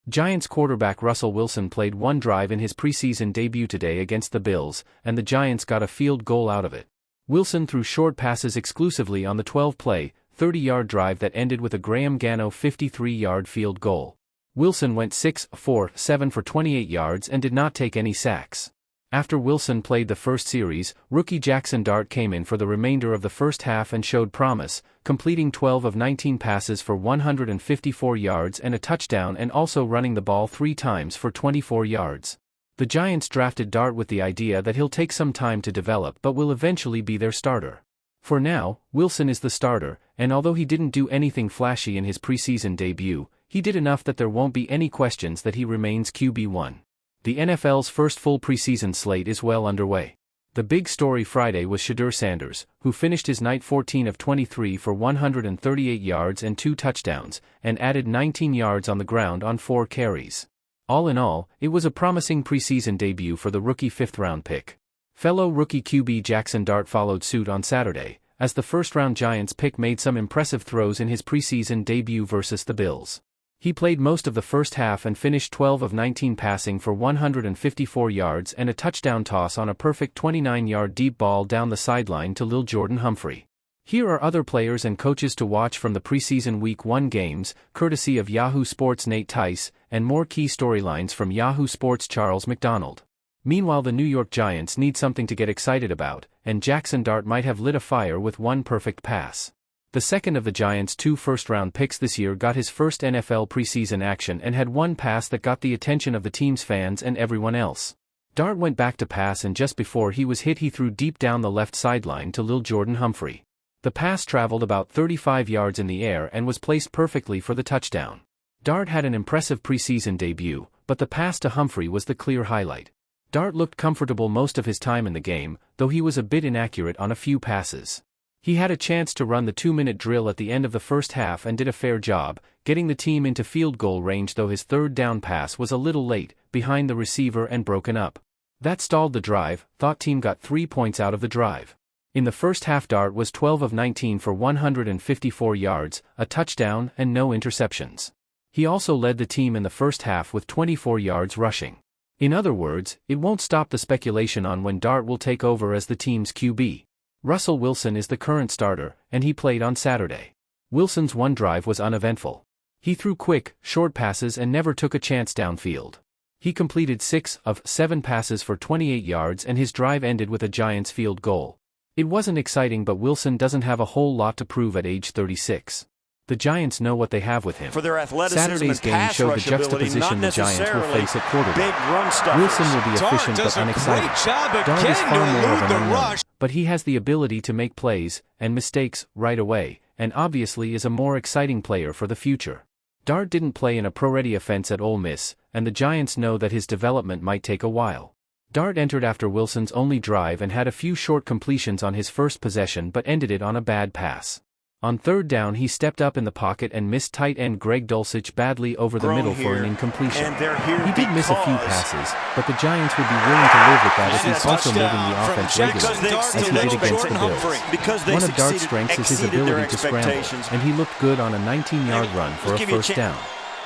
Giants quarterback Russell Wilson played one drive in his preseason debut today against the Bills, and the Giants got a field goal out of it. Wilson threw short passes exclusively on the 12-play, 30-yard drive that ended with a Graham Gano 53-yard field goal. Wilson went 6-for-7 for 28 yards and did not take any sacks. After Wilson played the first series, rookie Jackson Dart came in for the remainder of the first half and showed promise, completing 12 of 19 passes for 154 yards and a touchdown and also running the ball 3 times for 24 yards. The Giants drafted Dart with the idea that he'll take some time to develop but will eventually be their starter. For now, Wilson is the starter, and although he didn't do anything flashy in his preseason debut, he did enough that there won't be any questions that he remains QB1. The NFL's first full preseason slate is well underway. The big story Friday was Shedeur Sanders, who finished his night 14 of 23 for 138 yards and 2 touchdowns, and added 19 yards on the ground on 4 carries. All in all, it was a promising preseason debut for the rookie 5th-round pick. Fellow rookie QB Jackson Dart followed suit on Saturday, as the first-round Giants pick made some impressive throws in his preseason debut versus the Bills. He played most of the first half and finished 12 of 19 passing for 154 yards and a touchdown toss on a perfect 29-yard deep ball down the sideline to Lil Jordan Humphrey. Here are other players and coaches to watch from the preseason Week 1 games, courtesy of Yahoo Sports' Nate Tice, and more key storylines from Yahoo Sports' Charles McDonald. Meanwhile, the New York Giants need something to get excited about, and Jackson Dart might have lit a fire with one perfect pass. The second of the Giants' 2 first-round picks this year got his first NFL preseason action and had one pass that got the attention of the team's fans and everyone else. Dart went back to pass, and just before he was hit he threw deep down the left sideline to Lil Jordan Humphrey. The pass traveled about 35 yards in the air and was placed perfectly for the touchdown. Dart had an impressive preseason debut, but the pass to Humphrey was the clear highlight. Dart looked comfortable most of his time in the game, though he was a bit inaccurate on a few passes. He had a chance to run the 2-minute drill at the end of the first half and did a fair job, getting the team into field goal range, though his third down pass was a little late, behind the receiver and broken up. That stalled the drive. Thought team got 3 points out of the drive. In the first half, Dart was 12 of 19 for 154 yards, a touchdown and no interceptions. He also led the team in the first half with 24 yards rushing. In other words, it won't stop the speculation on when Dart will take over as the team's QB. Russell Wilson is the current starter, and he played on Saturday. Wilson's one drive was uneventful. He threw quick, short passes and never took a chance downfield. He completed 6 of 7 passes for 28 yards and his drive ended with a Giants field goal. It wasn't exciting, but Wilson doesn't have a whole lot to prove at age 36. The Giants know what they have with him. For their athleticism Saturday's and game pass showed the rush ability, juxtaposition the Giants will face at quarterback. big run stuffers. Wilson will be efficient but unexciting. Dart is far more of an unknown, but he has the ability to make plays and mistakes right away, and obviously is a more exciting player for the future. Dart didn't play in a pro-ready offense at Ole Miss, and the Giants know that his development might take a while. Dart entered after Wilson's only drive and had a few short completions on his first possession but ended it on a bad pass. On third down he stepped up in the pocket and missed tight end Greg Dulcich badly over the middle for an incompletion. He did miss a few passes, but the Giants would be willing to live with that if he's also moving the offense regularly, as he did against the Bills. One of Dart's strengths is his ability to scramble, and he looked good on a 19-yard run for a first down.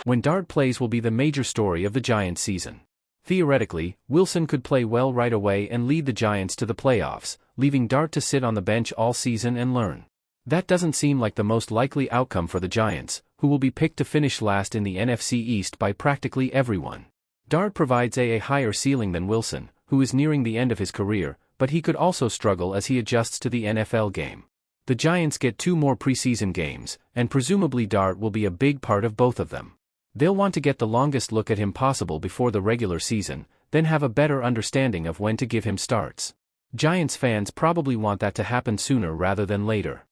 When Dart plays will be the major story of the Giants season. Theoretically, Wilson could play well right away and lead the Giants to the playoffs, leaving Dart to sit on the bench all season and learn. That doesn't seem like the most likely outcome for the Giants, who will be picked to finish last in the NFC East by practically everyone. Dart provides a higher ceiling than Wilson, who is nearing the end of his career, but he could also struggle as he adjusts to the NFL game. The Giants get 2 more preseason games, and presumably Dart will be a big part of both of them. They'll want to get the longest look at him possible before the regular season, then have a better understanding of when to give him starts. Giants fans probably want that to happen sooner rather than later.